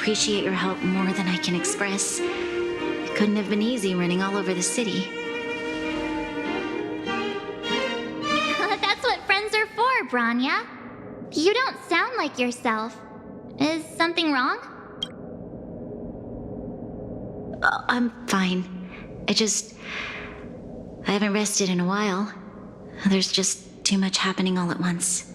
appreciate your help more than I can express. It couldn't have been easy running all over the city. That's what friends are for, Bronya. You don't sound like yourself. Is something wrong? I'm fine. I haven't rested in a while. There's just too much happening all at once.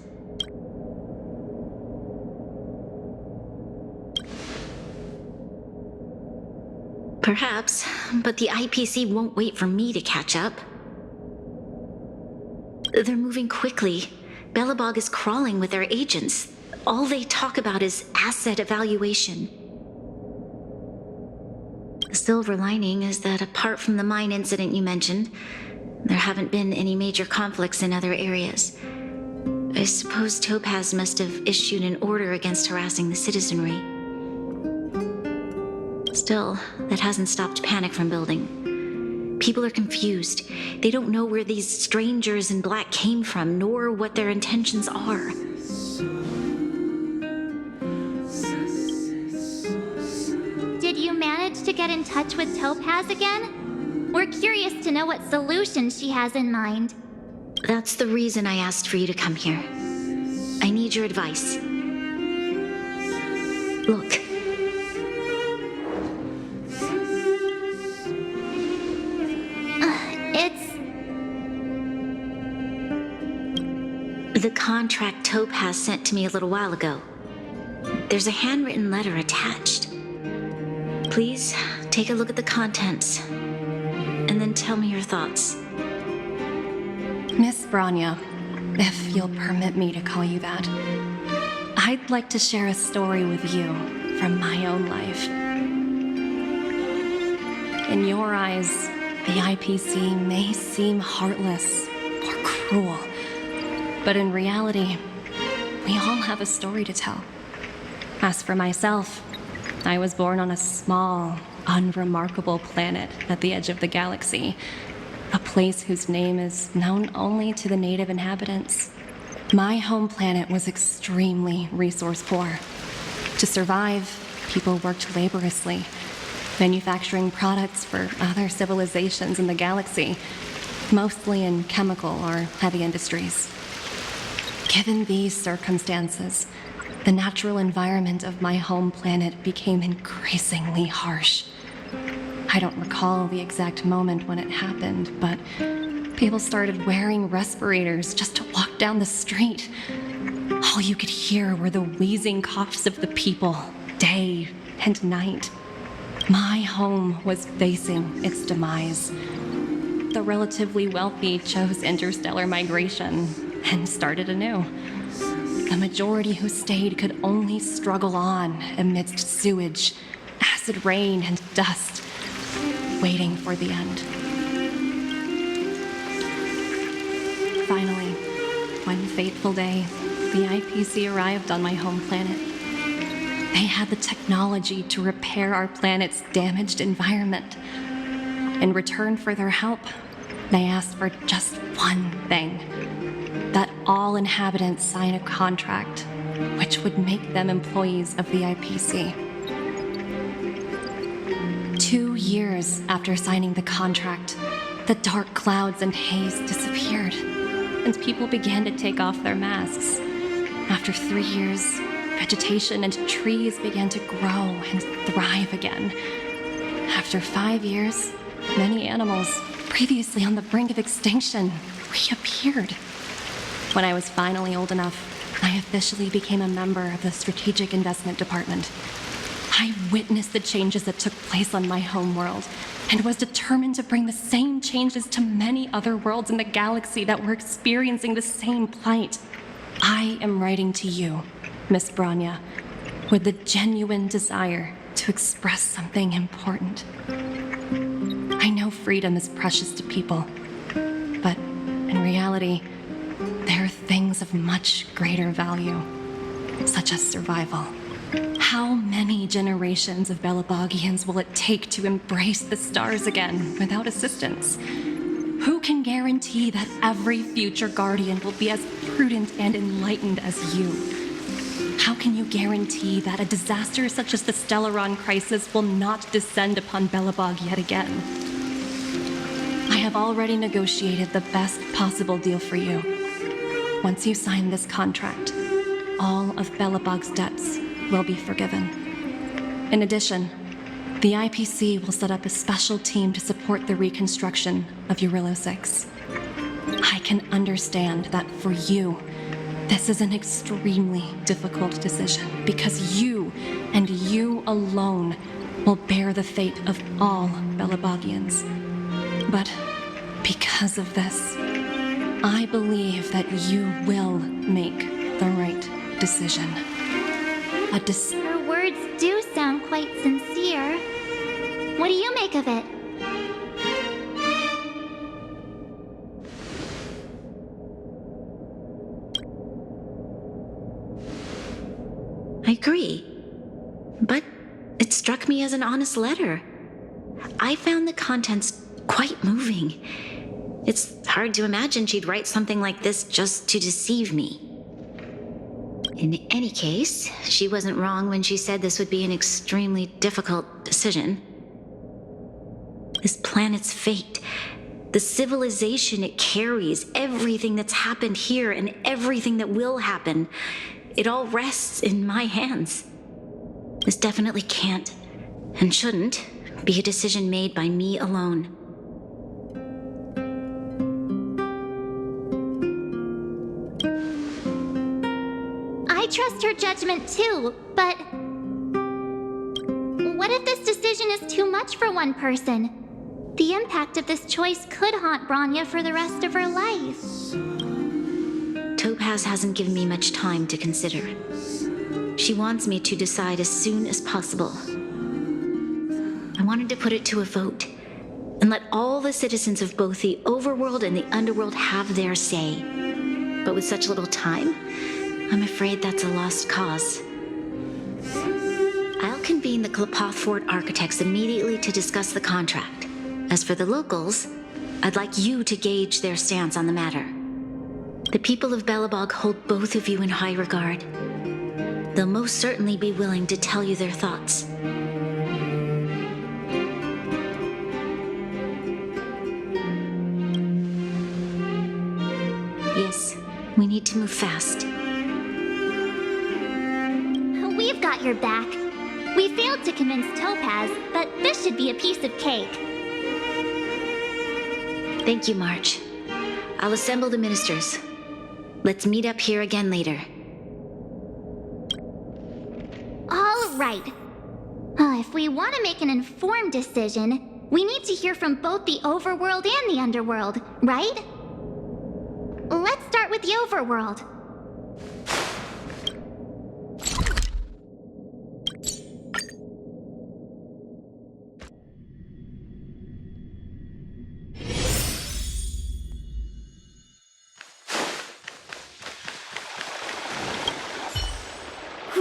Perhaps, but the IPC won't wait for me to catch up. They're moving quickly. Belobog is crawling with their agents. All they talk about is asset evaluation. The silver lining is that apart from the mine incident you mentioned, there haven't been any major conflicts in other areas. I suppose Topaz must have issued an order against harassing the citizenry. Still, that hasn't stopped panic from building. People are confused. They don't know where these strangers in black came from, nor what their intentions are. Did you manage to get in touch with Topaz again? We're curious to know what solution she has in mind. That's the reason I asked for you to come here. I need your advice. Look. The contract Topaz sent to me a little while ago. There's a handwritten letter attached. Please take a look at the contents, and then tell me your thoughts. Miss Bronya, if you'll permit me to call you that, I'd like to share a story with you from my own life. In your eyes, the IPC may seem heartless or cruel, but in reality, we all have a story to tell. As for myself, I was born on a small, unremarkable planet at the edge of the galaxy, a place whose name is known only to the native inhabitants. My home planet was extremely resource poor. To survive, people worked laboriously, manufacturing products for other civilizations in the galaxy, mostly in chemical or heavy industries. Given these circumstances, the natural environment of my home planet became increasingly harsh. I don't recall the exact moment when it happened, but people started wearing respirators just to walk down the street. All you could hear were the wheezing coughs of the people, day and night. My home was facing its demise. The relatively wealthy chose interstellar migration and started anew. The majority who stayed could only struggle on amidst sewage, acid rain, and dust, waiting for the end. Finally, one fateful day, the IPC arrived on my home planet. They had the technology to repair our planet's damaged environment. In return for their help, they asked for just one thing: that all inhabitants sign a contract which would make them employees of the IPC. 2 years after signing the contract, the dark clouds and haze disappeared, and people began to take off their masks. After 3 years, vegetation and trees began to grow and thrive again. After 5 years, many animals, previously on the brink of extinction, reappeared. When I was finally old enough, I officially became a member of the Strategic Investment Department. I witnessed the changes that took place on my home world and was determined to bring the same changes to many other worlds in the galaxy that were experiencing the same plight. I am writing to you, Miss Bronya, with the genuine desire to express something important. I know freedom is precious to people, but in reality, there are things of much greater value, such as survival. How many generations of belobogians will it take to embrace the stars again without assistance? Who can guarantee that every future guardian will be as prudent and enlightened as you? How can you guarantee that a disaster such as the Stellaron crisis will not descend upon Belobog yet again? I have already negotiated the best possible deal for you. Once you sign this contract, all of Belobog's debts will be forgiven. In addition, the IPC will set up a special team to support the reconstruction of Jarilo-VI. I can understand that for you, this is an extremely difficult decision because you, and you alone, will bear the fate of all belobogians. But because of this, I believe that you will make the right decision. Her words do sound quite sincere. What do you make of it? I agree. But it struck me as an honest letter. I found the contents quite moving. It's hard to imagine she'd write something like this just to deceive me. In any case, she wasn't wrong when she said this would be an extremely difficult decision. This planet's fate, the civilization it carries, everything that's happened here and everything that will happen, it all rests in my hands. This definitely can't, and shouldn't, be a decision made by me alone. I trust her judgment too, but what if this decision is too much for one person? The impact of this choice could haunt Bronya for the rest of her life. Topaz hasn't given me much time to consider. She wants me to decide as soon as possible. I wanted to put it to a vote and let all the citizens of both the overworld and the underworld have their say. But with such little time, I'm afraid that's a lost cause. I'll convene the Qlipoth Fort architects immediately to discuss the contract. As for the locals, I'd like you to gauge their stance on the matter. The people of Belobog hold both of you in high regard. They'll most certainly be willing to tell you their thoughts. Yes, we need to move fast. We've got your back. We failed to convince Topaz, but this should be a piece of cake. Thank you, March. I'll assemble the ministers. Let's meet up here again later. All right. If we want to make an informed decision, we need to hear from both the overworld and the underworld, right? Let's start with the overworld.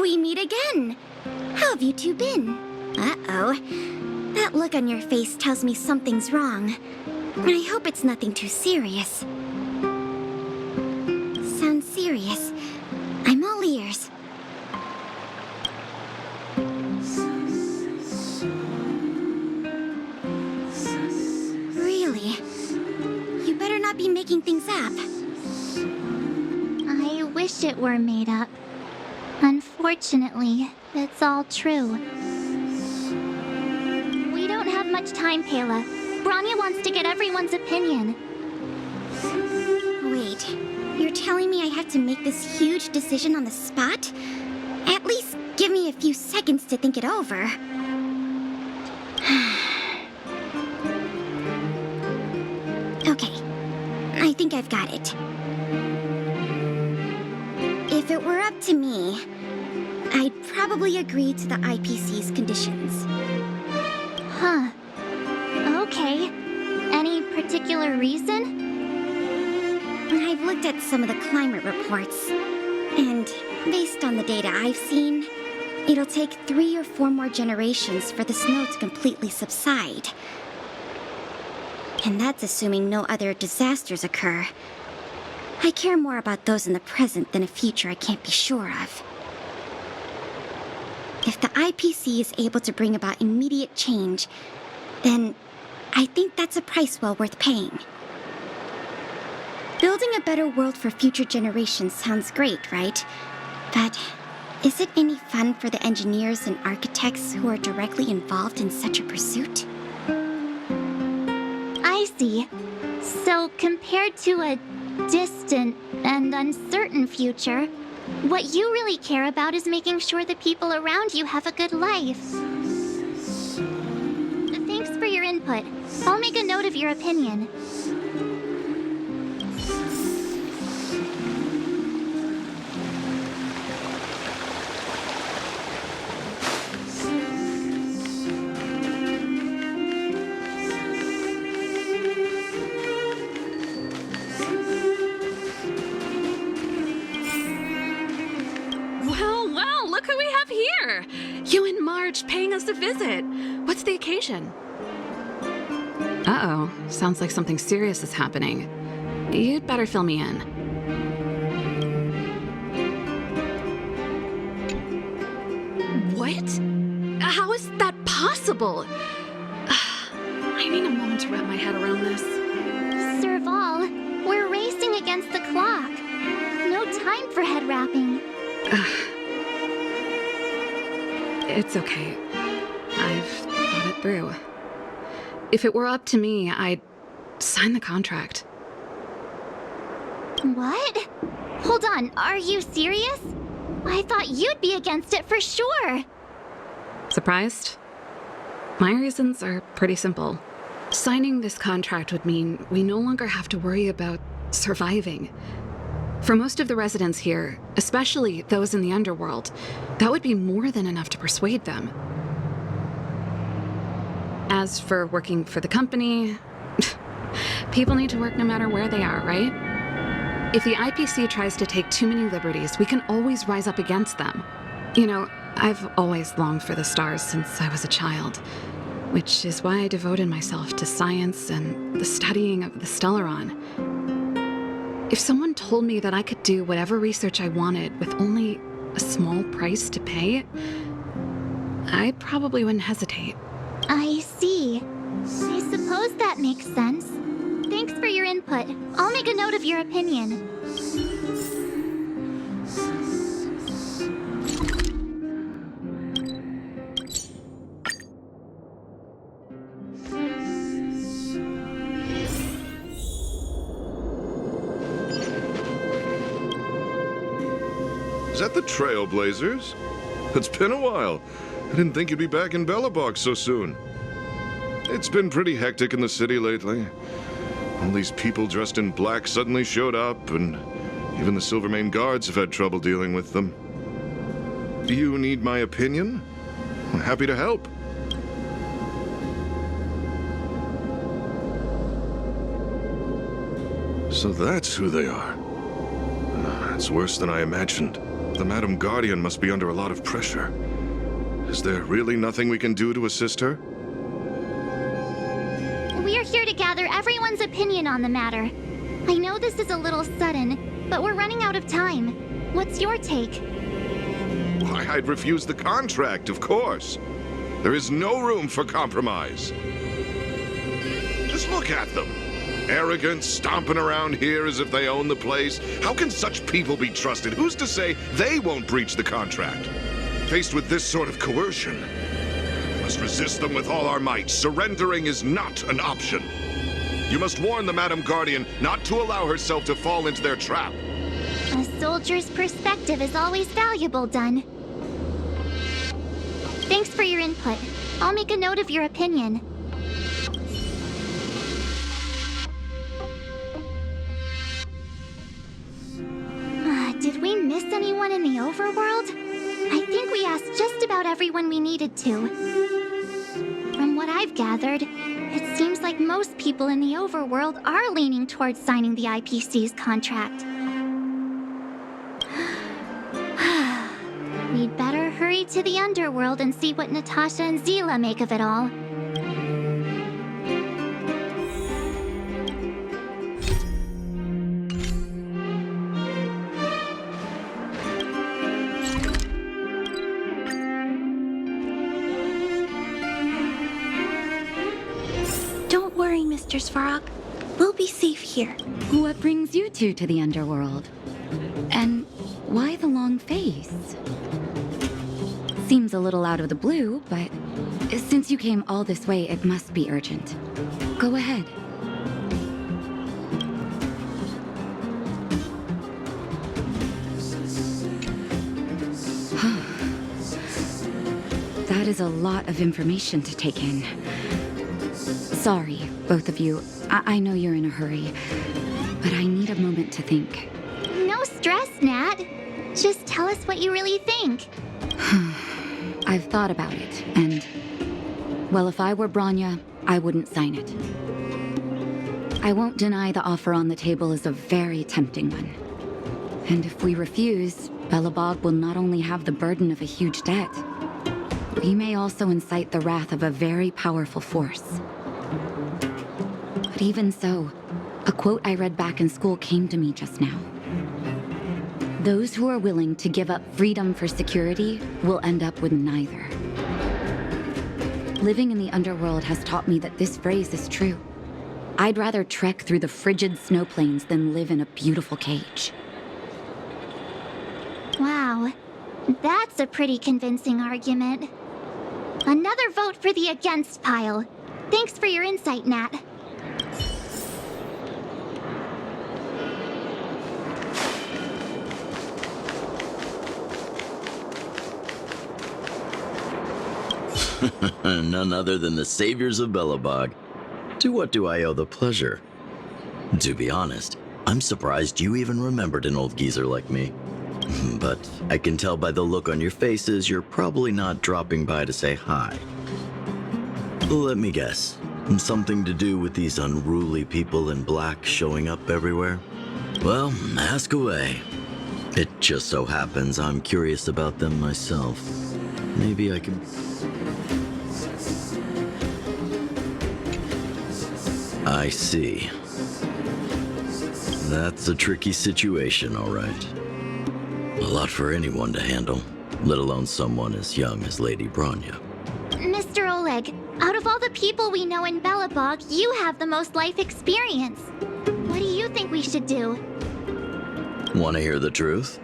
We meet again. How have you two been? Uh-oh. That look on your face tells me something's wrong. I hope it's nothing too serious. Sounds serious. I'm all ears. Really? You better not be making things up. I wish it were made up. Unfortunately, it's all true. We don't have much time, Pela. Bronya wants to get everyone's opinion. Wait, you're telling me I have to make this huge decision on the spot? At least give me a few seconds to think it over. Okay, I think I've got it. If it were up to me, I'd probably agree to the IPC's conditions. Huh. Okay. Any particular reason? I've looked at some of the climate reports, and based on the data I've seen, it'll take 3 or 4 more generations for the snow to completely subside. And that's assuming no other disasters occur. I care more about those in the present than a future I can't be sure of. if the IPC is able to bring about immediate change, then I think that's a price well worth paying. Building a better world for future generations sounds great, right? But is it any fun for the engineers and architects who are directly involved in such a pursuit? I see. So, compared to a distant and uncertain future, what you really care about is making sure the people around you have a good life. Thanks for your input. I'll make a note of your opinion. Well, look who we have here! You and Marge paying us a visit. What's the occasion? Uh-oh, sounds like something serious is happening. You'd better fill me in. What? How is that possible? I need a moment to wrap my head around this. Serval, we're racing against the clock. No time for head wrapping. It's okay. I've thought it through. If it were up to me, I'd sign the contract. What? Hold on, are you serious? I thought you'd be against it for sure. Surprised? My reasons are pretty simple. Signing this contract would mean we no longer have to worry about surviving. For most of the residents here, especially those in the underworld, that would be more than enough to persuade them. As for working for the company, people need to work no matter where they are, right? If the IPC tries to take too many liberties, we can always rise up against them. You know, I've always longed for the stars since I was a child, which is why I devoted myself to science and the studying of the Stellaron. If someone told me that I could do whatever research I wanted with only a small price to pay, I probably wouldn't hesitate. I see. I suppose that makes sense. Thanks for your input. I'll make a note of your opinion. Is that the Trailblazers? It's been a while. I didn't think you'd be back in Belobog so soon. It's been pretty hectic in the city lately. All these people dressed in black suddenly showed up, and even the Silvermane guards have had trouble dealing with them. Do you need my opinion? I'm happy to help. So that's who they are. It's worse than I imagined. The Madam Guardian must be under a lot of pressure. Is there really nothing we can do to assist her? We're here to gather everyone's opinion on the matter. I know this is a little sudden, but we're running out of time. What's your take? Why, I'd refuse the contract, of course. There is no room for compromise. Just look at them. Arrogant, stomping around here as if they own the place. How can such people be trusted? Who's to say they won't breach the contract? Faced with this sort of coercion, we must resist them with all our might. Surrendering is not an option. You must warn the Madam Guardian not to allow herself to fall into their trap. A soldier's perspective is always valuable, Dunn. Thanks for your input. I'll make a note of your opinion. Did we miss anyone in the overworld? I think we asked just about everyone we needed to. From what I've gathered, it seems like most people in the overworld are leaning towards signing the IPC's contract. We'd better hurry to the underworld and see what Natasha and Zila make of it all. Mr. Svarog. We'll be safe here. What brings you two to the underworld? And why the long face? Seems a little out of the blue, but since you came all this way, it must be urgent. Go ahead. That is a lot of information to take in. Sorry, both of you. I know you're in a hurry, but I need a moment to think. No stress, Nat. Just tell us what you really think. I've thought about it, and... well, if I were Bronya, I wouldn't sign it. I won't deny the offer on the table is a very tempting one. And if we refuse, Belobog will not only have the burden of a huge debt, we may also incite the wrath of a very powerful force. But even so, a quote I read back in school came to me just now. Those who are willing to give up freedom for security will end up with neither. Living in the underworld has taught me that this phrase is true. I'd rather trek through the frigid snow plains than live in a beautiful cage. Wow, that's a pretty convincing argument. Another vote for the against pile. Thanks for your insight, Nat. None other than the saviors of Belobog. To what do I owe the pleasure? To be honest, I'm surprised you even remembered an old geezer like me. But I can tell by the look on your faces you're probably not dropping by to say hi. Let me guess. Something to do with these unruly people in black showing up everywhere? Well, ask away. It just so happens I'm curious about them myself. Maybe I can... I see. That's a tricky situation, all right. A lot for anyone to handle, let alone someone as young as Lady Bronya. Mr. Oleg, out of all the people we know in Belobog, you have the most life experience. What do you think we should do? Want to hear the truth?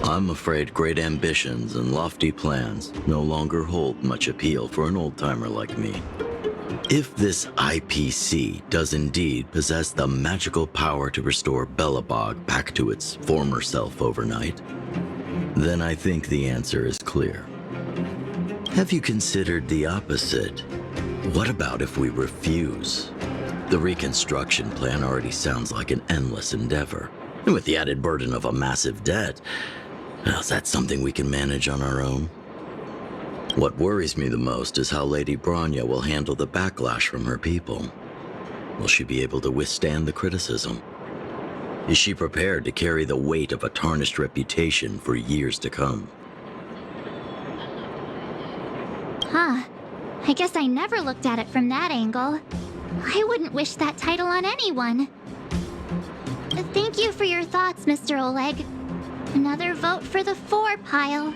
I'm afraid great ambitions and lofty plans no longer hold much appeal for an old-timer like me. If this IPC does indeed possess the magical power to restore Belobog back to its former self overnight, then I think the answer is clear. Have you considered the opposite? What about if we refuse? The reconstruction plan already sounds like an endless endeavor. And with the added burden of a massive debt, well, is that something we can manage on our own? What worries me the most is how Lady Bronya will handle the backlash from her people. Will she be able to withstand the criticism? Is she prepared to carry the weight of a tarnished reputation for years to come? Huh. I guess I never looked at it from that angle. I wouldn't wish that title on anyone. Thank you for your thoughts, Mr. Oleg. Another vote for the 4 pile.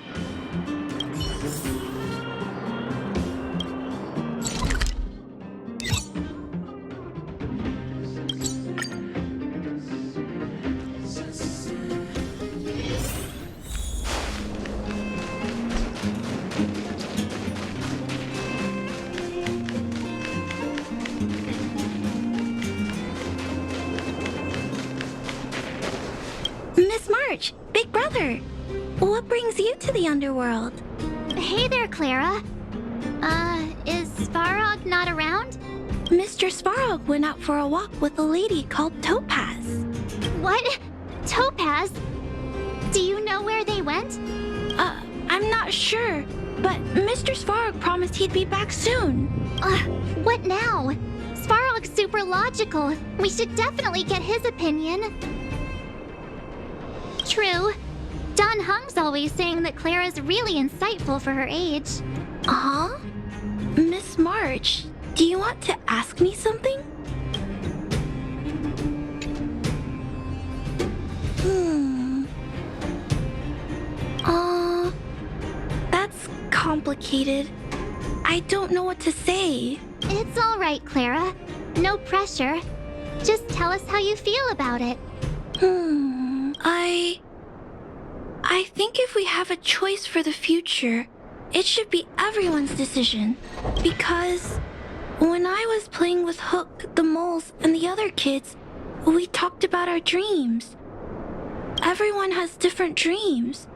Miss March, Big Brother. What brings you to the underworld? Hey there, Clara. Is Svarog not around? Mr. Svarog went out for a walk with a lady called Topaz. What? Topaz? Do you know where they went? I'm not sure, but Mr. Svarog promised he'd be back soon. What now? Svarog's super logical. We should definitely get his opinion. True. Don Hung's always saying that Clara's really insightful for her age. Huh? Miss March, do you want to ask me something? That's complicated. I don't know what to say. It's all right, Clara. No pressure. Just tell us how you feel about it. I think if we have a choice for the future, it should be everyone's decision. Because when I was playing with Hook, the moles, and the other kids, we talked about our dreams. Everyone has different dreams.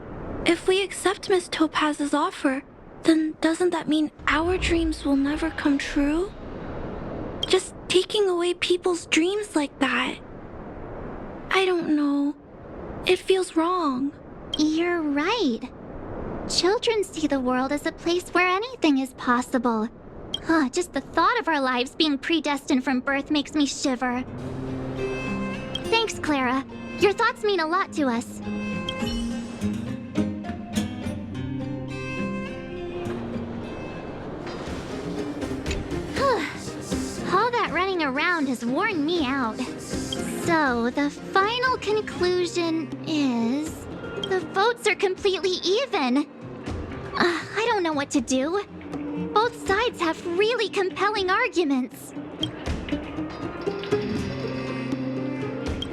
If we accept Miss Topaz's offer, then doesn't that mean our dreams will never come true? Just taking away people's dreams like that. I don't know. It feels wrong. You're right. Children see the world as a place where anything is possible. Just the thought of our lives being predestined from birth makes me shiver. Thanks, Clara. Your thoughts mean a lot to us. All that running around has worn me out. So, the final conclusion is... the votes are completely even. I don't know what to do. Both sides have really compelling arguments.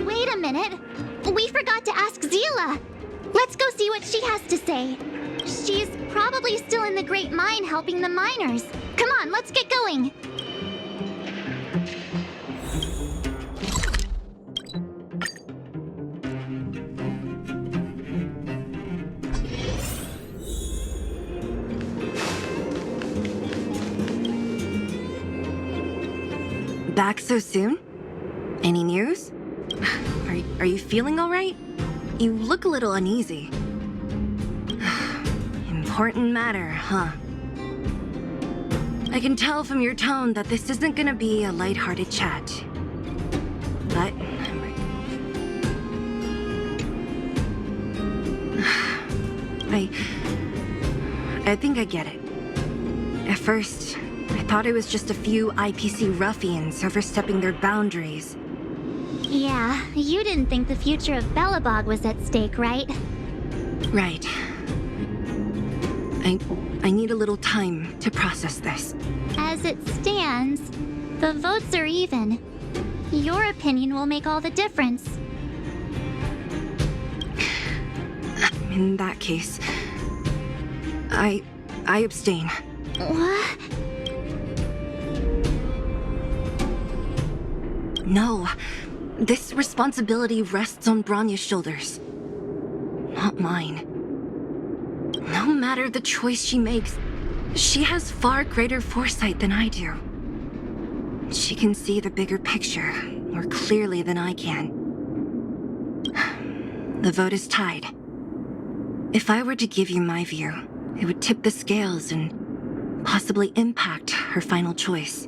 Wait a minute. We forgot to ask Zila. Let's go see what she has to say. She's probably still in the Great Mine helping the miners. Come on, let's get going. Back so soon? Any news? Are you feeling all right? You look a little uneasy. Important matter, huh? I can tell from your tone that this isn't gonna be a lighthearted chat. But I think I get it. At first, I thought it was just a few IPC ruffians overstepping their boundaries. Yeah, you didn't think the future of Belobog was at stake, right? Right. I need a little time to process this. As it stands, the votes are even. Your opinion will make all the difference. In that case, I abstain. What? No. This responsibility rests on Bronya's shoulders. Not mine. No matter the choice she makes, she has far greater foresight than I do. She can see the bigger picture more clearly than I can. The vote is tied. If I were to give you my view, it would tip the scales and possibly impact her final choice.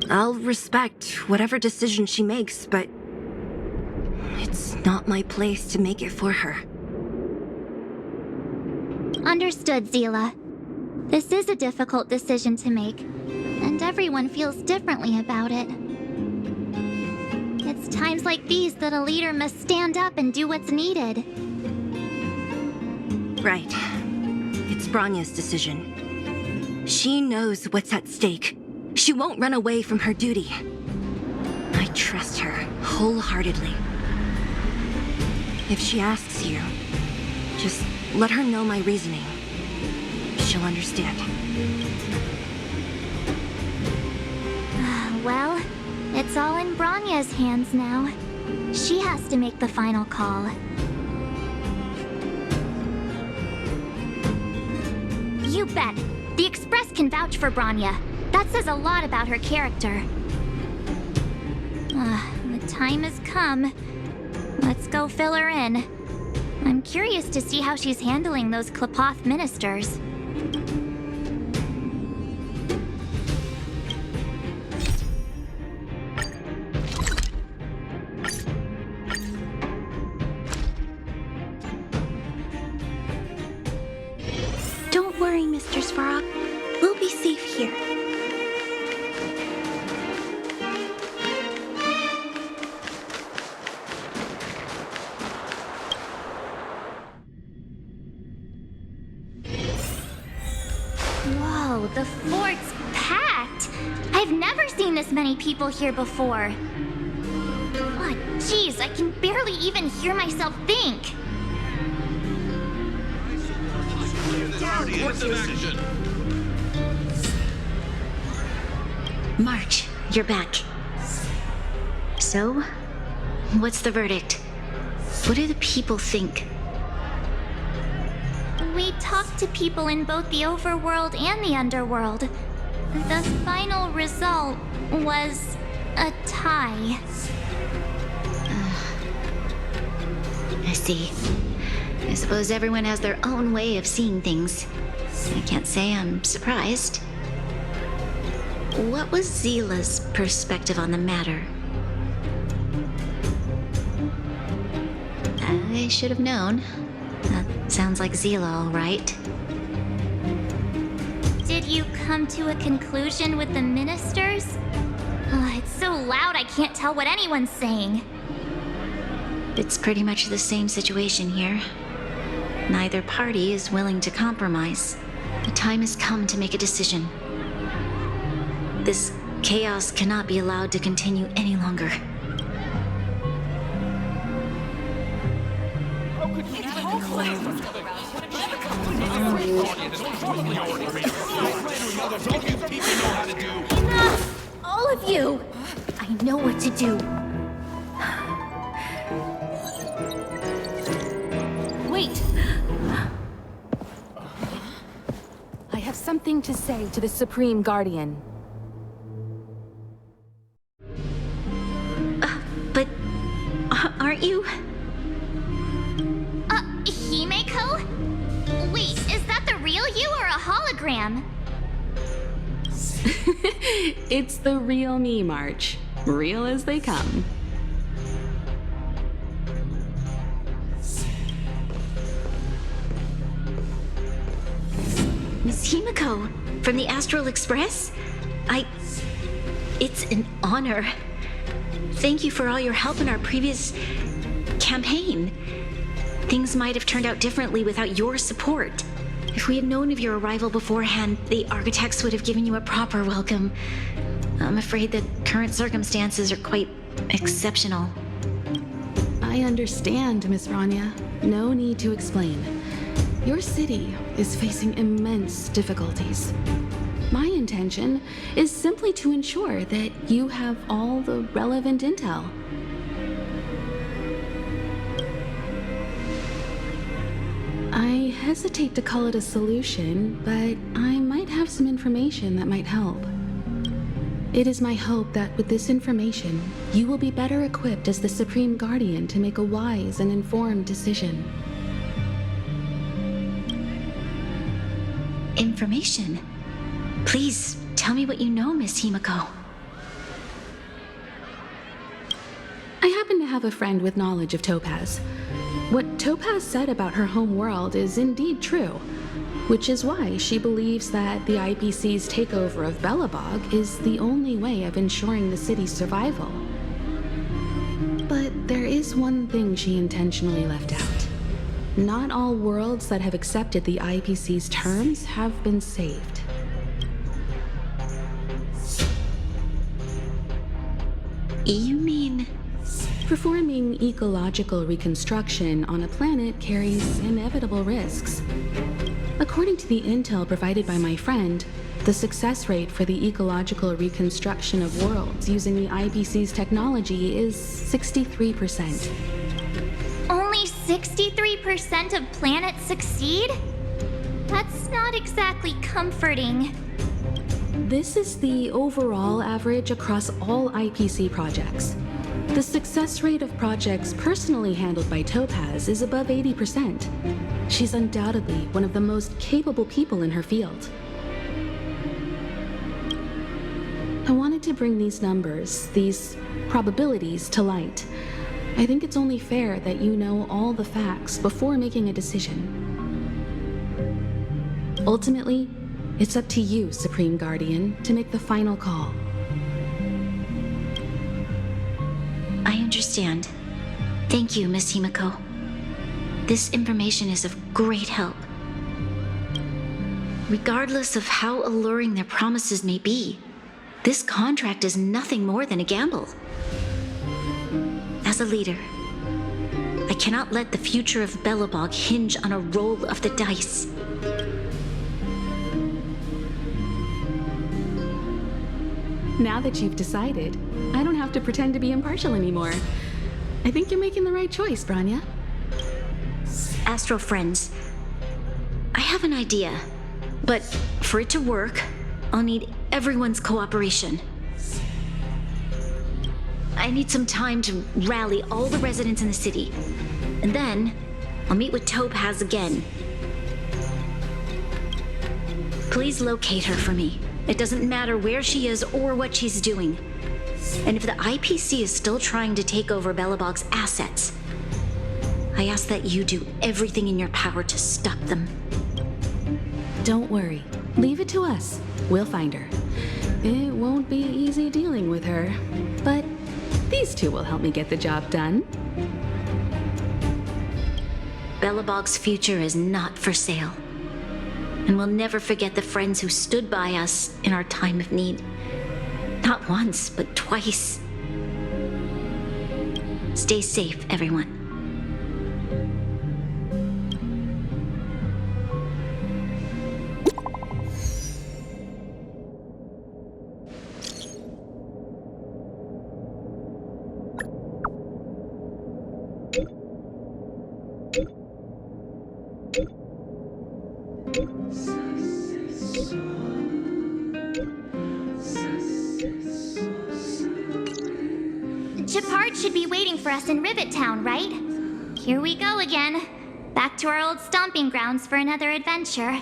I'll respect whatever decision she makes, but it's not my place to make it for her. Understood, Zila. This is a difficult decision to make, and everyone feels differently about it. It's times like these that a leader must stand up and do what's needed. Right. It's Bronya's decision. She knows what's at stake. She won't run away from her duty. I trust her wholeheartedly. If she asks you, just let her know my reasoning. She'll understand. Well, it's all in Bronya's hands now. She has to make the final call. You bet. The Express can vouch for Bronya. That says a lot about her character. The time has come. Let's go fill her in. I'm curious to see how she's handling those Qlipoth ministers. Don't worry, Mr. Svarog. We'll be safe here. Whoa, the fort's packed! I've I've never seen this many people here before. Oh, jeez, I can barely even hear myself think. March, you're back. So, what's the verdict? What do the people think? We talked to people in both the overworld and the underworld. The final result was a tie. I see. I suppose everyone has their own way of seeing things. I can't say I'm surprised. What was Zila's perspective on the matter? I should have known. That sounds like Zila, all right. Did you come to a conclusion with the ministers? It's so loud I can't tell what anyone's saying. It's pretty much the same situation here. Neither party is willing to compromise. The time has come to make a decision. This chaos cannot be allowed to continue any longer. Enough! All of you! I know what to do. Wait! I have something to say to the Supreme Guardian. But aren't you? Himeko? Wait, is that the real you or a hologram? It's the real me, March. Real as they come. Miss Himeko, from the Astral Express? It's an honor. Thank you for all your help in our previous campaign. Things might have turned out differently without your support. If we had known of your arrival beforehand, the architects would have given you a proper welcome. I'm afraid the current circumstances are quite exceptional. I understand, Miss Bronya. No need to explain. Your city is facing immense difficulties. My intention is simply to ensure that you have all the relevant intel. I hesitate to call it a solution, but I might have some information that might help. It is my hope that with this information, you will be better equipped as the Supreme Guardian to make a wise and informed decision. Information? Please, tell me what you know, Miss Himeko. I happen to have a friend with knowledge of Topaz. What Topaz said about her home world is indeed true, which is why she believes that the IPC's takeover of Belobog is the only way of ensuring the city's survival. But there is one thing she intentionally left out. Not all worlds that have accepted the IPC's terms have been saved. You mean... Performing ecological reconstruction on a planet carries inevitable risks. According to the intel provided by my friend, the success rate for the ecological reconstruction of worlds using the IPC's technology is 63%. Only 63% of planets succeed? That's not exactly comforting. This is the overall average across all IPC projects. The success rate of projects personally handled by Topaz is above 80%. She's undoubtedly one of the most capable people in her field. I wanted to bring these numbers, these probabilities, to light. I think it's only fair that you know all the facts before making a decision. Ultimately, it's up to you, Supreme Guardian, to make the final call. I understand. Thank you, Miss Himeko. This information is of great help. Regardless of how alluring their promises may be, This contract is nothing more than a gamble. As a leader, I cannot let the future of Belobog hinge on a roll of the dice. Now that you've decided, I don't have to pretend to be impartial anymore. I think you're making the right choice, Bronya. Astral friends, I have an idea, but for it to work, I'll need everyone's cooperation. I need some time to rally all the residents in the city, and then I'll meet with Topaz again. Please locate her for me. It doesn't matter where she is or what she's doing. And if the IPC is still trying to take over Belobog's assets, I ask that you do everything in your power to stop them. Don't worry. Leave it to us. We'll find her. It won't be easy dealing with her, but these two will help me get the job done. Belobog's future is not for sale. And we'll never forget the friends who stood by us in our time of need. Not once, but twice. Stay safe, everyone. Shepard should be waiting for us in Rivet Town, right? Here we go again. Back to our old stomping grounds for another adventure.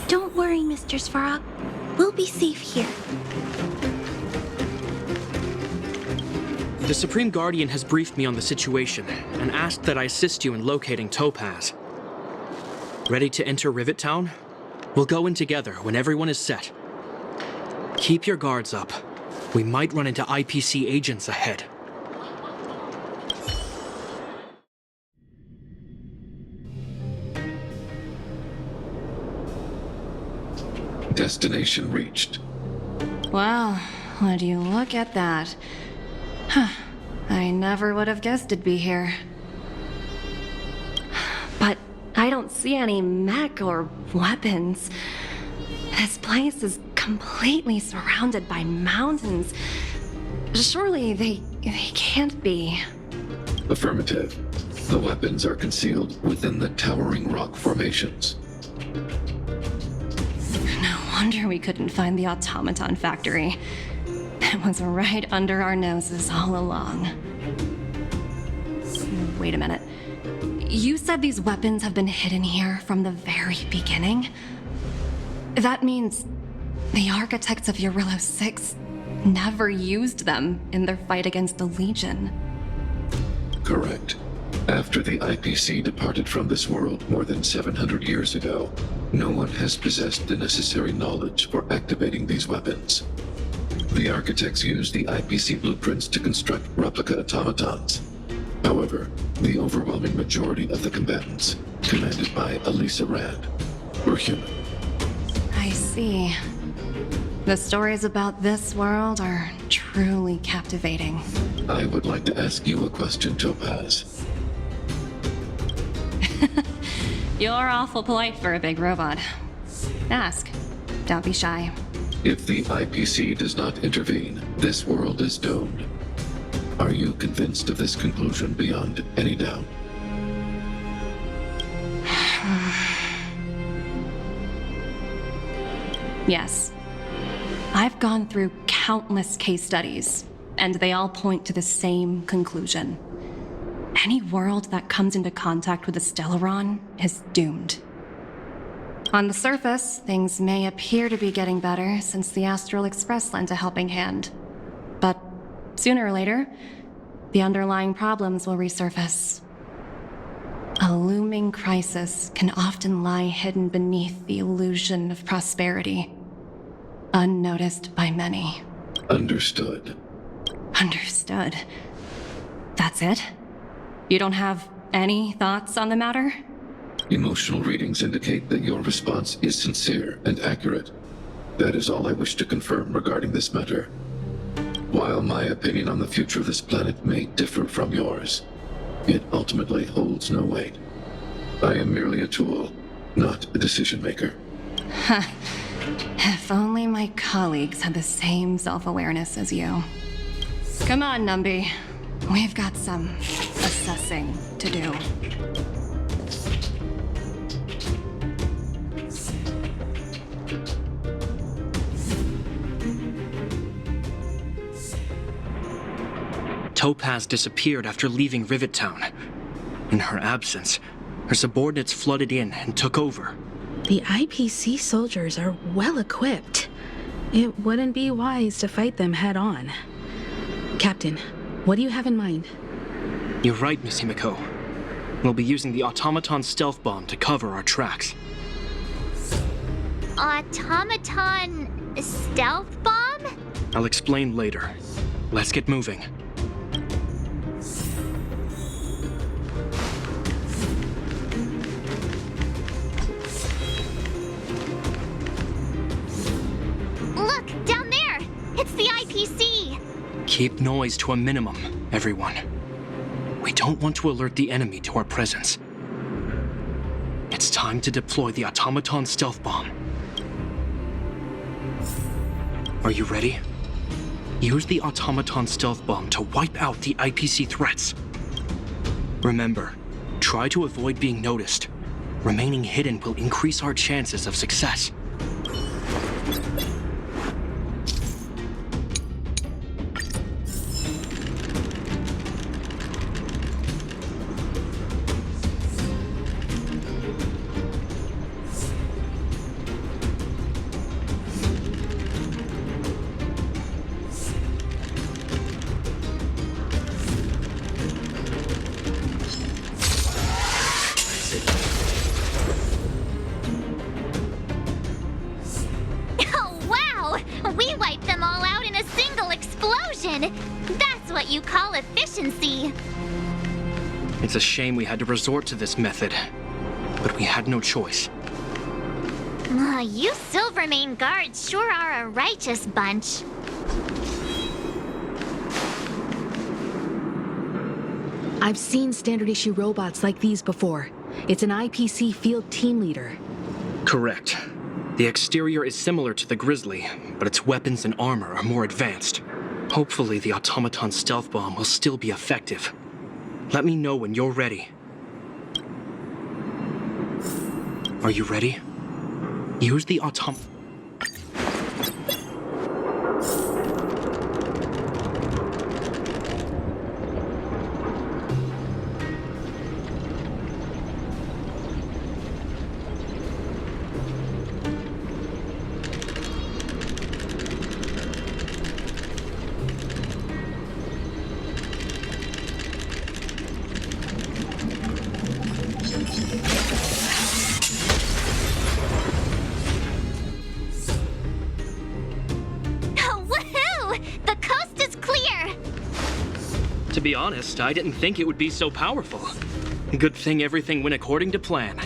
Don't worry, Mr. Svarog. We'll be safe here. The Supreme Guardian has briefed me on the situation and asked that I assist you in locating Topaz. Ready to enter Rivet Town? We'll go in together when everyone is set. Keep your guards up. We might run into IPC agents ahead. Destination reached. Well, would you look at that? Huh. I never would have guessed it'd be here. But I don't see any mech or weapons. This place is completely surrounded by mountains. Surely they can't be. Affirmative. The weapons are concealed within the towering rock formations. No wonder we couldn't find the automaton factory. It was right under our noses all along. Wait a minute. You said these weapons have been hidden here from the very beginning? That means the architects of Jarilo-VI never used them in their fight against the Legion. Correct. After the IPC departed from this world more than 700 years ago, no one has possessed the necessary knowledge for activating these weapons. The architects used the IPC blueprints to construct replica automatons. However, the overwhelming majority of the combatants, commanded by Elisa Rand, were human. I see. The stories about this world are truly captivating. I would like to ask you a question, Topaz. You're awful polite for a big robot. Ask. Don't be shy. If the IPC does not intervene, this world is doomed. Are you convinced of this conclusion beyond any doubt? Yes. I've gone through countless case studies, and they all point to the same conclusion. Any world that comes into contact with the Stellaron is doomed. On the surface, things may appear to be getting better since the Astral Express lent a helping hand. But sooner or later, the underlying problems will resurface. A looming crisis can often lie hidden beneath the illusion of prosperity, unnoticed by many. Understood. Understood. That's it? You don't have any thoughts on the matter? Emotional readings indicate that your response is sincere and accurate. That is all I wish to confirm regarding this matter. While my opinion on the future of this planet may differ from yours, it ultimately holds no weight. I am merely a tool, not a decision maker. If only my colleagues had the same self-awareness as you. Come on, Numby. We've got some assessing to do. Topaz disappeared after leaving Rivet Town. In her absence, her subordinates flooded in and took over. The IPC soldiers are well equipped. It wouldn't be wise to fight them head on. Captain, what do you have in mind? You're right, Miss Himeko. We'll be using the automaton stealth bomb to cover our tracks. Automaton stealth bomb? I'll explain later. Let's get moving. Look, down there! It's the IPC! Keep noise to a minimum, everyone. We don't want to alert the enemy to our presence. It's time to deploy the automaton stealth bomb. Are you ready? Use the automaton stealth bomb to wipe out the IPC threats. Remember, try to avoid being noticed. Remaining hidden will increase our chances of success. You call efficiency. It's a shame we had to resort to this method, but we had no choice. You Silvermane guards sure are a righteous bunch. I've seen standard issue robots like these before. It's an IPC field team leader. Correct. The exterior is similar to the Grizzly, but its weapons and armor are more advanced. Hopefully the automaton stealth bomb will still be effective. Let me know when you're ready. Are you ready? Use the To be honest, I didn't think it would be so powerful. Good thing everything went according to plan.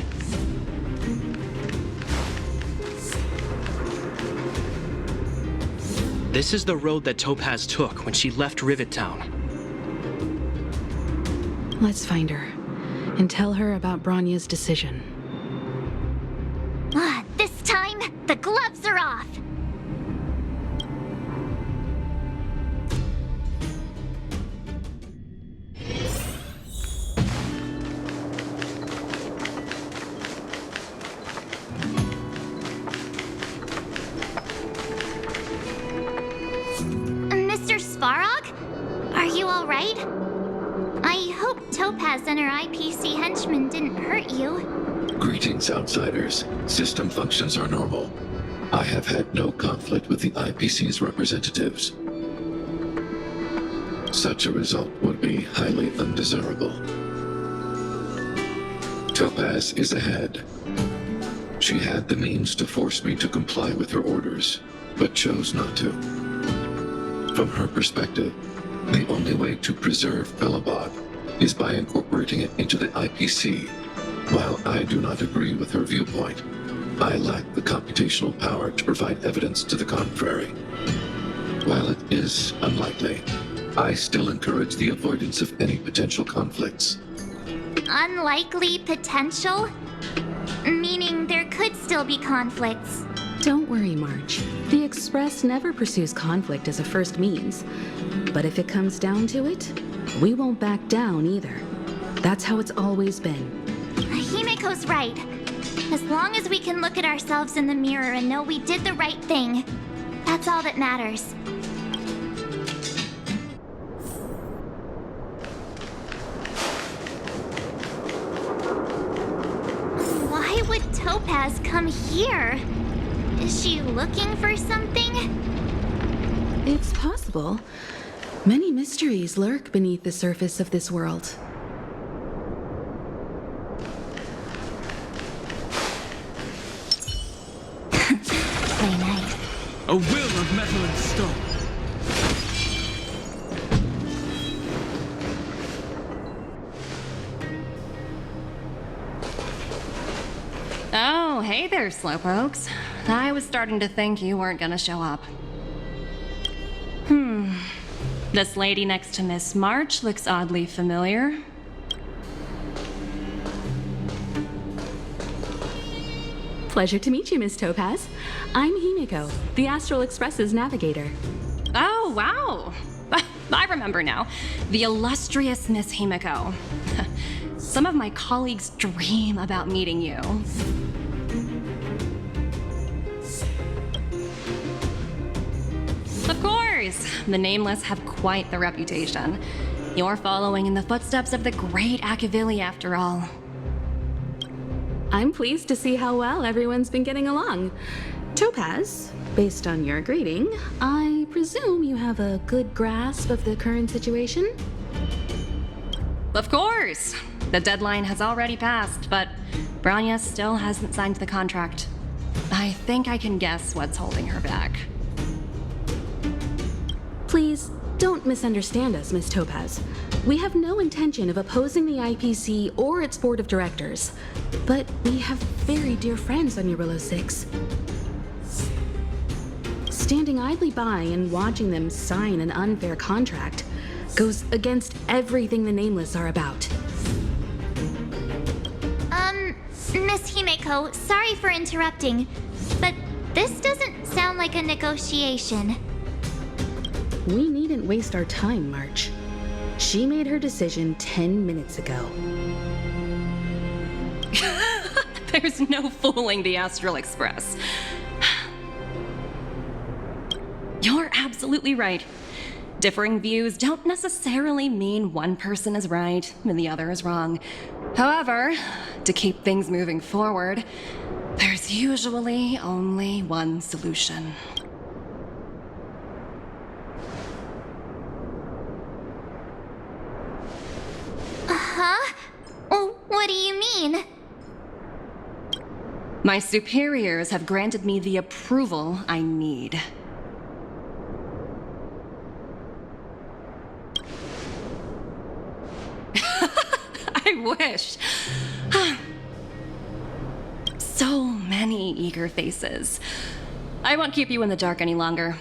This is the road that Topaz took when she left Rivet Town. Let's find her and tell her about Bronya's decision. This time, the gloves are off. Are you all right? I hope Topaz and her IPC henchmen didn't hurt you. Greetings, outsiders. System functions are normal. I have had no conflict with the IPC's representatives. Such a result would be highly undesirable. Topaz is ahead. She had the means to force me to comply with her orders, but chose not to. From her perspective, the only way to preserve Belobog is by incorporating it into the IPC. While I do not agree with her viewpoint, I lack the computational power to provide evidence to the contrary. While it is unlikely, I still encourage the avoidance of any potential conflicts. Unlikely potential? Meaning there could still be conflicts. Don't worry, March. The Express never pursues conflict as a first means. But if it comes down to it, we won't back down either. That's how it's always been. Himeko's right. As long as we can look at ourselves in the mirror and know we did the right thing, that's all that matters. Why would Topaz come here? Is she looking for something? It's possible. Many mysteries lurk beneath the surface of this world. Play night. A will of metal and stone. Oh, hey there, slowpokes. I was starting to think you weren't gonna show up. This lady next to Miss March looks oddly familiar. Pleasure to meet you, Miss Topaz. I'm Himeko, the Astral Express's navigator. Oh, wow. I remember now. The illustrious Miss Himeko. Some of my colleagues dream about meeting you. Of course! The Nameless have quite the reputation. You're following in the footsteps of the great Akavili, after all. I'm pleased to see how well everyone's been getting along. Topaz, based on your greeting, I presume you have a good grasp of the current situation? Of course! The deadline has already passed, but Bronya still hasn't signed the contract. I think I can guess what's holding her back. Please, don't misunderstand us, Miss Topaz. We have no intention of opposing the IPC or its board of directors, but we have very dear friends on Jarilo-VI. Standing idly by and watching them sign an unfair contract goes against everything the Nameless are about. Miss Himeko, sorry for interrupting, but this doesn't sound like a negotiation. We needn't waste our time, March. She made her decision 10 minutes ago. There's no fooling the Astral Express. You're absolutely right. Differing views don't necessarily mean one person is right and the other is wrong. However, to keep things moving forward, there's usually only one solution. Huh? Oh, what do you mean? My superiors have granted me the approval I need. I wish. So many eager faces. I won't keep you in the dark any longer.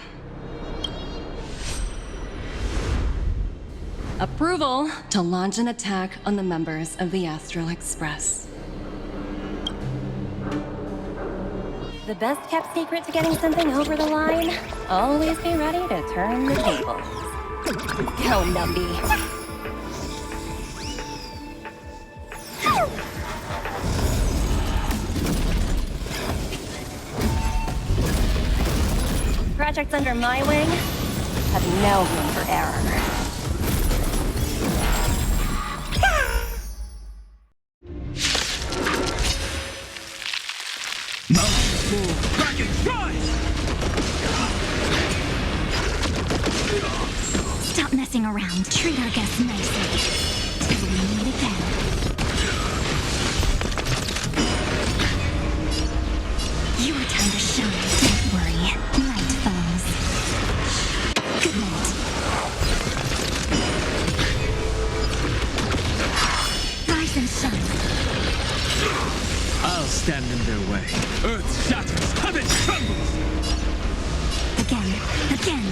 Approval to launch an attack on the members of the Astral Express. The best kept secret to getting something over the line? Always be ready to turn the tables. Go, Numby. Projects under my wing have no room for error. Back and try! Stop messing around. Treat our guests nicely. Till we meet again. Your time to shine. Don't worry. Night, foes. Good night. stand in their way. Earth shatters, heaven trembles! Again. And again.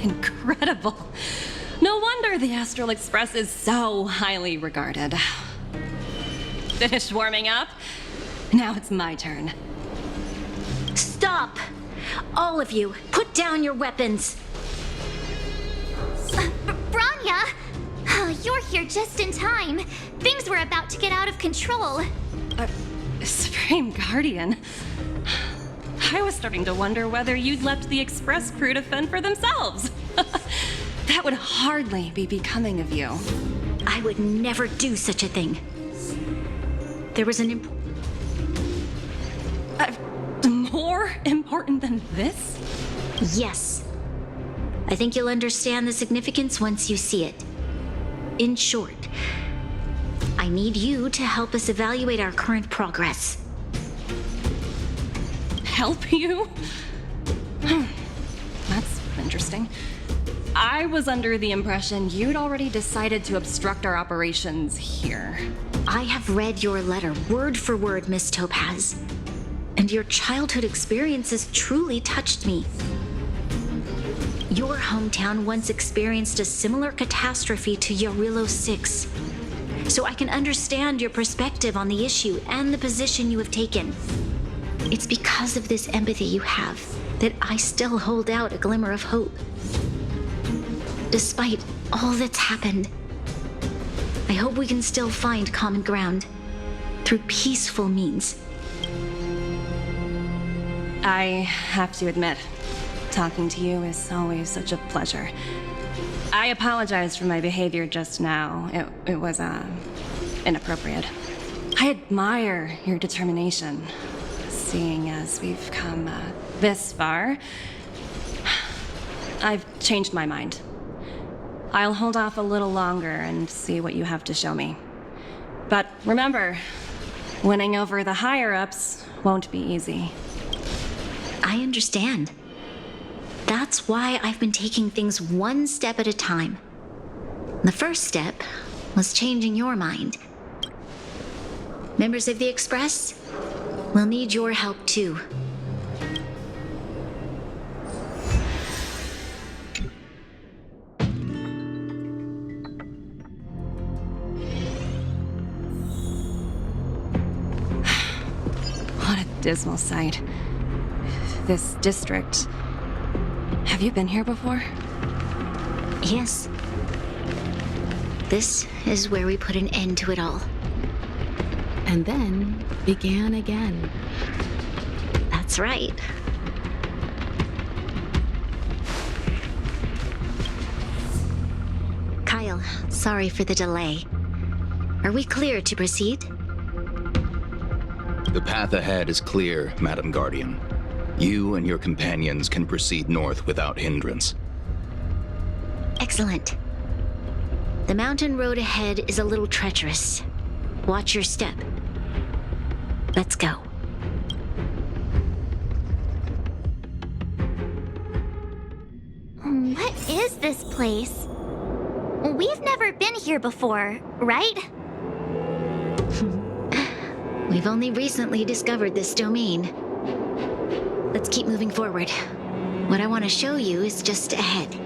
Incredible. No wonder the Astral Express is so highly regarded. Finished warming up? Now it's my turn. Stop! All of you, put down your weapons! Bronya! You're here just in time. Things were about to get out of control. Supreme Guardian. I was starting to wonder whether you'd left the Express crew to fend for themselves. That would hardly be becoming of you. I would never do such a thing. There was an more important than this? Yes. I think you'll understand the significance once you see it. In short, I need you to help us evaluate our current progress. Help you? That's interesting. I was under the impression you'd already decided to obstruct our operations here. I have read your letter word for word, Miss Topaz. And your childhood experiences truly touched me. Your hometown once experienced a similar catastrophe to Jarilo-VI. So I can understand your perspective on the issue and the position you have taken. It's because of this empathy you have that I still hold out a glimmer of hope. Despite all that's happened, I hope we can still find common ground through peaceful means. I have to admit, talking to you is always such a pleasure. I apologize for my behavior just now. It was, inappropriate. I admire your determination, seeing as we've come, this far. I've changed my mind. I'll hold off a little longer and see what you have to show me. But remember, winning over the higher-ups won't be easy. I understand. That's why I've been taking things one step at a time. The first step was changing your mind. Members of the Express will need your help too. What a dismal sight. This district. Have you been here before? Yes. This is where we put an end to it all. And then began again. That's right. Kyle, sorry for the delay. Are we clear to proceed? The path ahead is clear, Madam Guardian. You and your companions can proceed north without hindrance. Excellent. The mountain road ahead is a little treacherous. Watch your step. Let's go. What is this place? We've never been here before, right? We've only recently discovered this domain. Let's keep moving forward. What I want to show you is just ahead.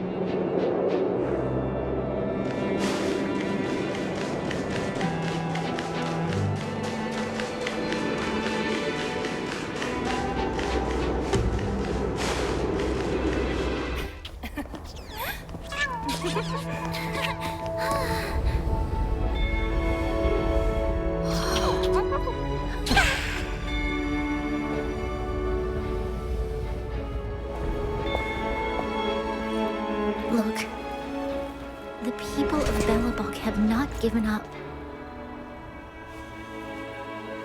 Look, the people of Belobog have not given up.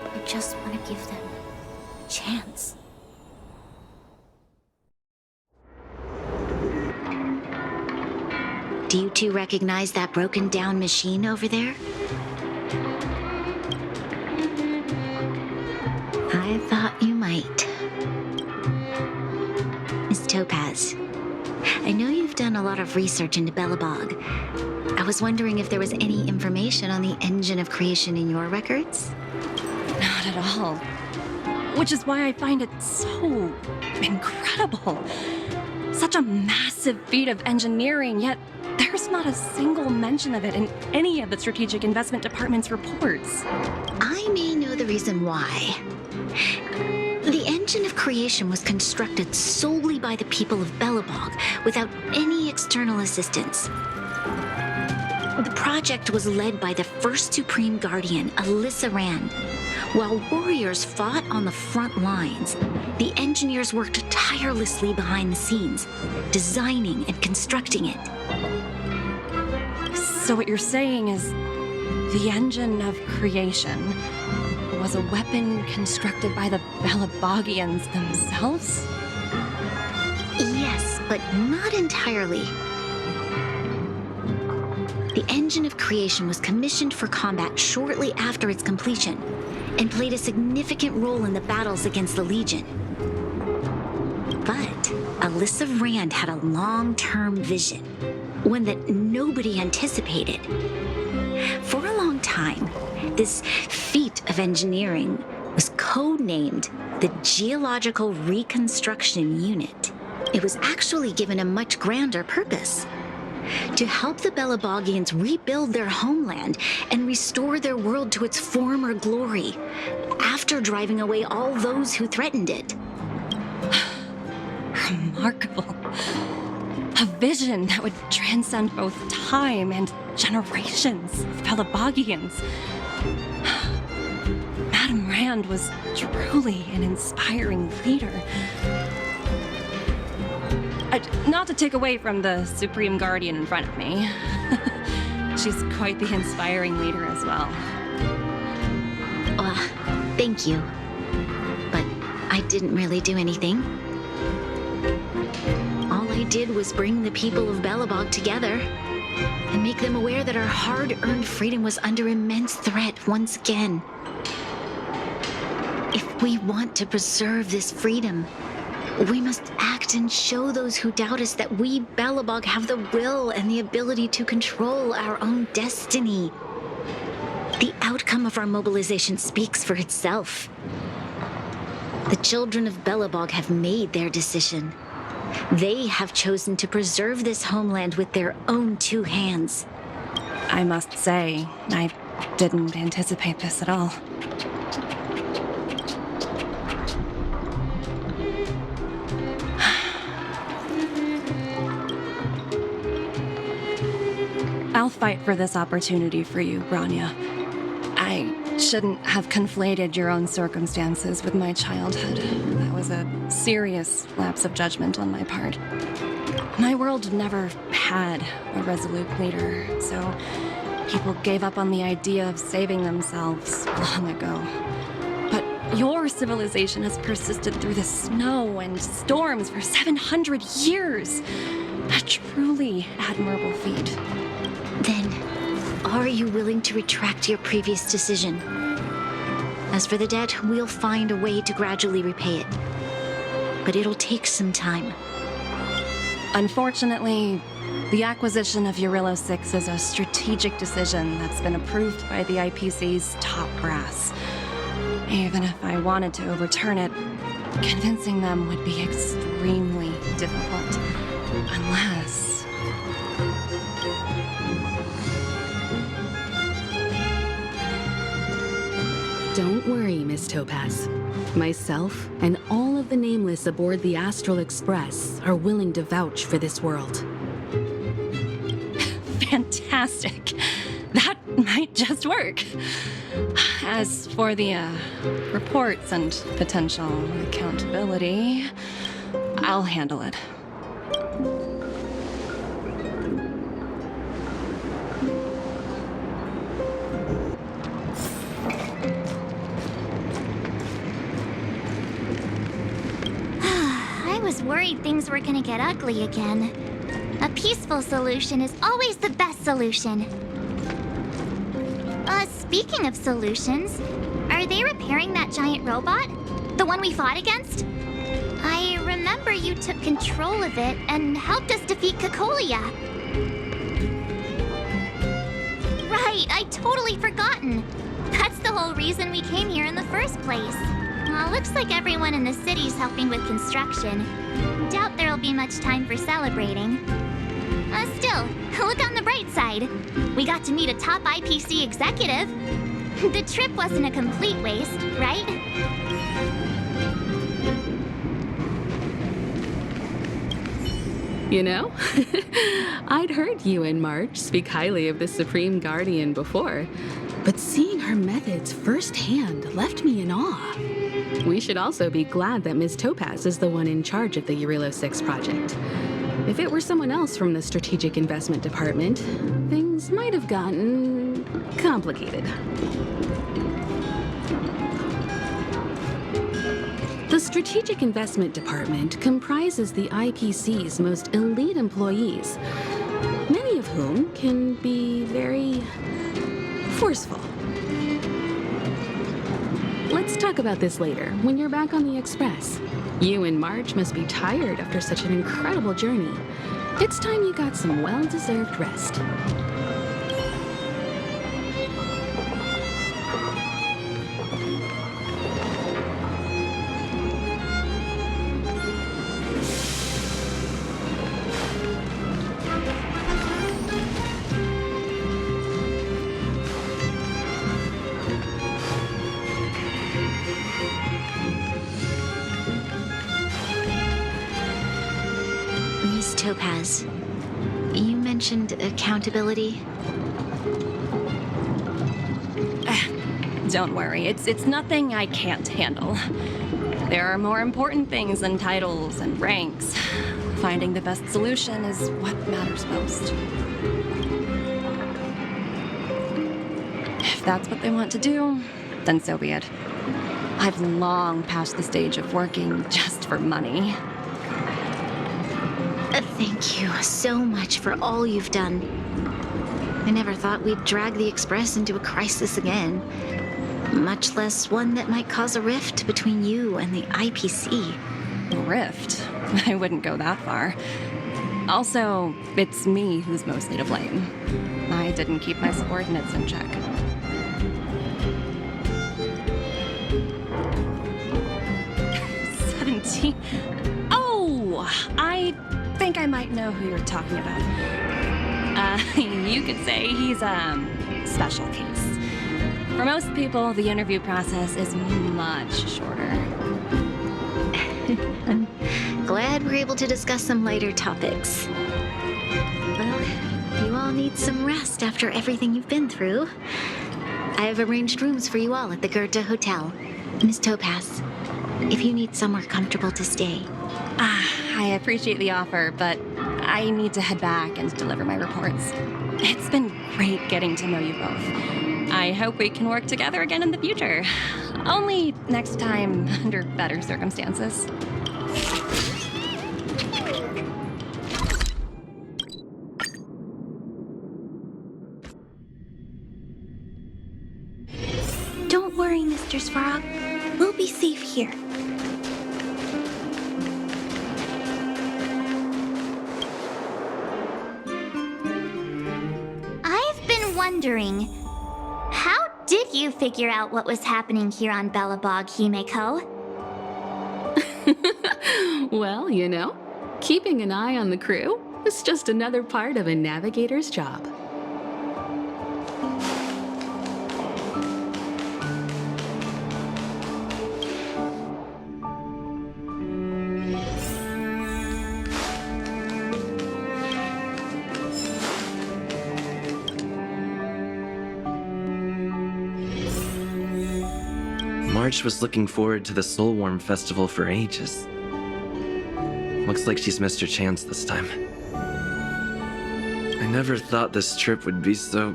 I just want to give them a chance. Do you two recognize that broken down machine over there? thought you might. Miss Topaz, I know you've done a lot of research into Belobog. I was wondering if there was any information on the engine of creation in your records? Not at all. Which is why I find it so incredible. Such a massive feat of engineering, yet there's not a single mention of it in any of the Strategic Investment Department's reports. I may know the reason why. The engine of creation was constructed solely by the people of Belobog, without any external assistance. The project was led by the first Supreme Guardian, Alyssa Rand. While warriors fought on the front lines, the engineers worked tirelessly behind the scenes, designing and constructing it. So what you're saying is the engine of creation was a weapon constructed by the belobogians themselves? Yes, but not entirely. The engine of creation was commissioned for combat shortly after its completion, and played a significant role in the battles against the Legion. But Alyssa Rand had a long-term vision, one that nobody anticipated. For a long time, this feat of engineering was codenamed the Geological Reconstruction Unit. It was actually given a much grander purpose: to help the belobogians rebuild their homeland and restore their world to its former glory, after driving away all those who threatened it. Remarkable. A vision that would transcend both time and generations of belobogians. Madame Rand was truly an inspiring leader. Not to take away from the Supreme Guardian in front of me. She's quite the inspiring leader as well. Thank you. But I didn't really do anything. All I did was bring the people of Belobog together and make them aware that our hard-earned freedom was under immense threat once again. If we want to preserve this freedom, we must act and show those who doubt us that we, Belobog, have the will and the ability to control our own destiny. The outcome of our mobilization speaks for itself. The children of Belobog have made their decision. They have chosen to preserve this homeland with their own two hands. I must say, I didn't anticipate this at all. I'll fight for this opportunity for you, Bronya. I shouldn't have conflated your own circumstances with my childhood. That was a serious lapse of judgment on my part. My world never had a resolute leader, so people gave up on the idea of saving themselves long ago. But your civilization has persisted through the snow and storms for 700 years. A truly admirable feat. Then, are you willing to retract your previous decision? As for the debt, we'll find a way to gradually repay it. But it'll take some time. Unfortunately, the acquisition of Jarilo-VI is a strategic decision that's been approved by the IPC's top brass. Even if I wanted to overturn it, convincing them would be extremely difficult. Unless... Don't worry, Miss Topaz. Myself and all of the nameless aboard the Astral Express are willing to vouch for this world. Fantastic. That might just work. As for the reports and potential accountability, I'll handle it. I was worried things were gonna get ugly again. A peaceful solution is always the best solution. Speaking of solutions, are they repairing that giant robot? The one we fought against? I remember you took control of it and helped us defeat Cocolia. Right, I totally forgotten. That's the whole reason we came here in the first place. Looks like everyone in the city's helping with construction. Doubt there'll be much time for celebrating. Still, look on the bright side. We got to meet a top IPC executive. The trip wasn't a complete waste, right? You know, I'd heard you and March speak highly of the Supreme Guardian before, but seeing her methods firsthand left me in awe. We should also be glad that Ms. Topaz is the one in charge of the Jarilo-VI project. If it were someone else from the Strategic Investment Department, things might have gotten complicated. The Strategic Investment Department comprises the IPC's most elite employees, many of whom can be very forceful. Let's talk about this later, when you're back on the Express. You and March must be tired after such an incredible journey. It's time you got some well-deserved rest. Miss Topaz, you mentioned accountability. Don't worry, it's nothing I can't handle. There are more important things than titles and ranks. Finding the best solution is what matters most. If that's what they want to do, then so be it. I've long passed the stage of working just for money. Thank you so much for all you've done. I never thought we'd drag the Express into a crisis again, much less one that might cause a rift between you and the IPC. A rift? I wouldn't go that far. Also, it's me who's mostly to blame. I didn't keep my subordinates in check. Oh! I think I might know who you're talking about. You could say he's a special case. For most people, the interview process is much shorter. I'm glad we're able to discuss some lighter topics. Well, you all need some rest after everything you've been through. I've arranged rooms for you all at the Goethe Hotel. Miss Topaz, if you need somewhere comfortable to stay. I appreciate the offer, but I need to head back and deliver my reports. It's been great getting to know you both. I hope we can work together again in the future. Only next time under better circumstances. Don't worry, Mr. Svarog. We'll be safe here. I've been wondering, how did you figure out what was happening here on Belobog, Himeko? Well, you know, keeping an eye on the crew is just another part of a navigator's job. March was looking forward to the Soulworm Festival for ages. Looks like she's missed her chance this time. I never thought this trip would be so...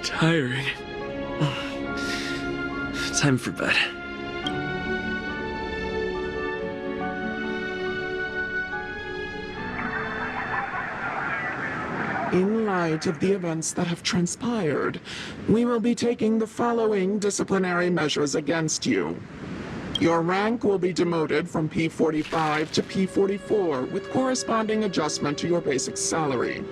tiring. Time for bed. In light of the events that have transpired, we will be taking the following disciplinary measures against you. Your rank will be demoted from P45 to P44 with corresponding adjustment to your basic salary.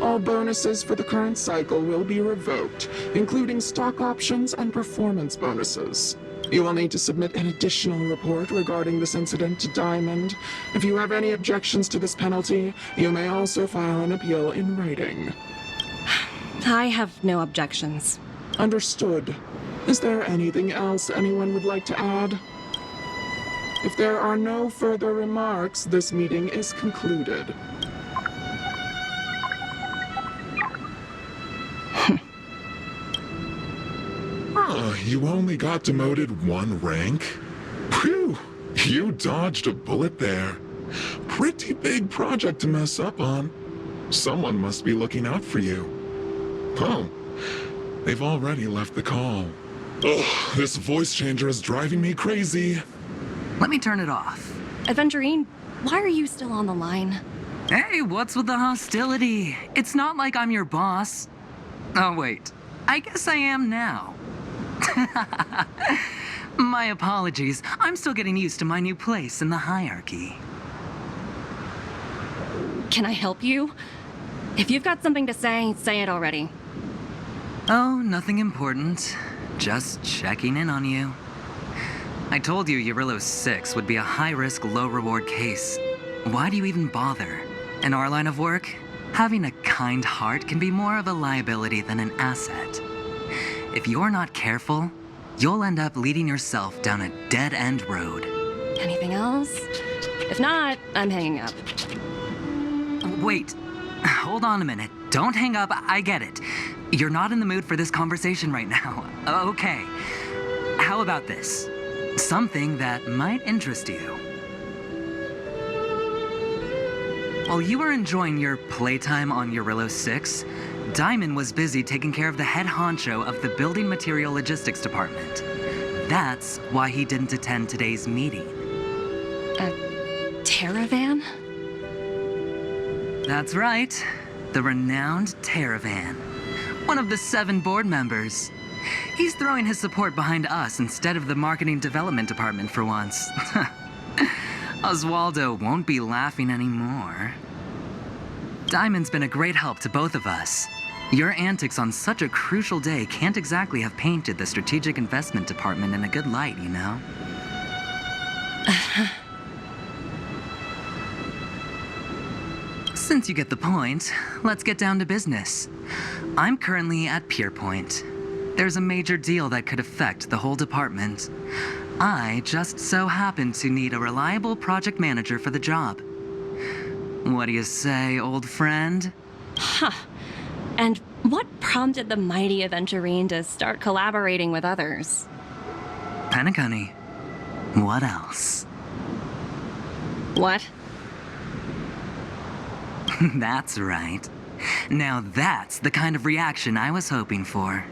All bonuses for the current cycle will be revoked, including stock options and performance bonuses. You will need to submit an additional report regarding this incident to Diamond. If you have any objections to this penalty, you may also file an appeal in writing. I have no objections. Understood. Is there anything else anyone would like to add? If there are no further remarks, this meeting is concluded. You only got demoted 1 rank? Phew, you dodged a bullet there. Pretty big project to mess up on. Someone must be looking out for you. Oh, they've already left the call. Ugh, this voice changer is driving me crazy. Let me turn it off. Aventurine, why are you still on the line? Hey, what's with the hostility? It's not like I'm your boss. Oh, wait. I guess I am now. My apologies. I'm still getting used to my new place in the hierarchy. Can I help you? If you've got something to say it already. Oh, nothing important. Just checking in on you. I told you Jarilo-VI would be a high-risk, low-reward case. Why do you even bother? In our line of work, having a kind heart can be more of a liability than an asset. If you're not careful, you'll end up leading yourself down a dead-end road. Anything else? If not, I'm hanging up. Wait, hold on a minute. Don't hang up, I get it. You're not in the mood for this conversation right now. Okay, how about this? Something that might interest you. While you were enjoying your playtime on Jarilo-VI, Diamond was busy taking care of the head honcho of the Building Material Logistics Department. That's why he didn't attend today's meeting. A Terravan? That's right. The renowned Terravan. One of the 7 board members. He's throwing his support behind us instead of the Marketing Development Department for once. Oswaldo won't be laughing anymore. Diamond's been a great help to both of us. Your antics on such a crucial day can't exactly have painted the Strategic Investment Department in a good light, you know? Since you get the point, let's get down to business. I'm currently at Pierpoint. There's a major deal that could affect the whole department. I just so happen to need a reliable project manager for the job. What do you say, old friend? Huh. And what prompted the mighty Aventurine to start collaborating with others? Penacony. What else? What? That's right. Now that's the kind of reaction I was hoping for.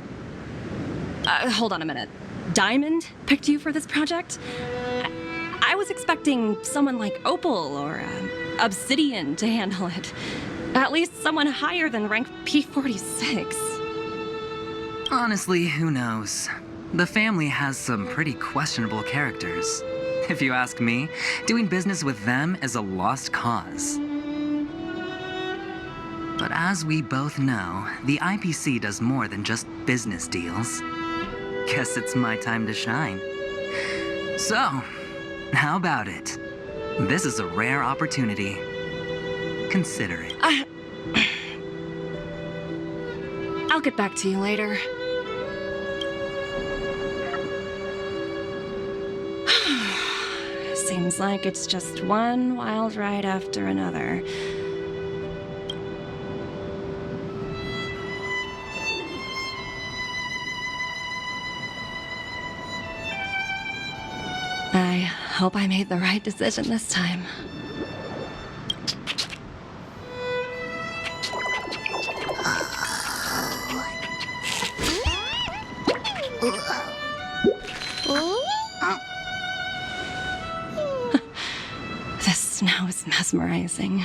Hold on a minute. Diamond picked you for this project? I was expecting someone like Opal or Obsidian to handle it. At least someone higher than rank P46. Honestly, who knows? The family has some pretty questionable characters. If you ask me, doing business with them is a lost cause. But as we both know, the IPC does more than just business deals. Guess it's my time to shine. So, how about it? This is a rare opportunity. Consider it. I'll get back to you later. Seems like it's just one wild ride after another. I hope I made the right decision this time. This snow is mesmerizing.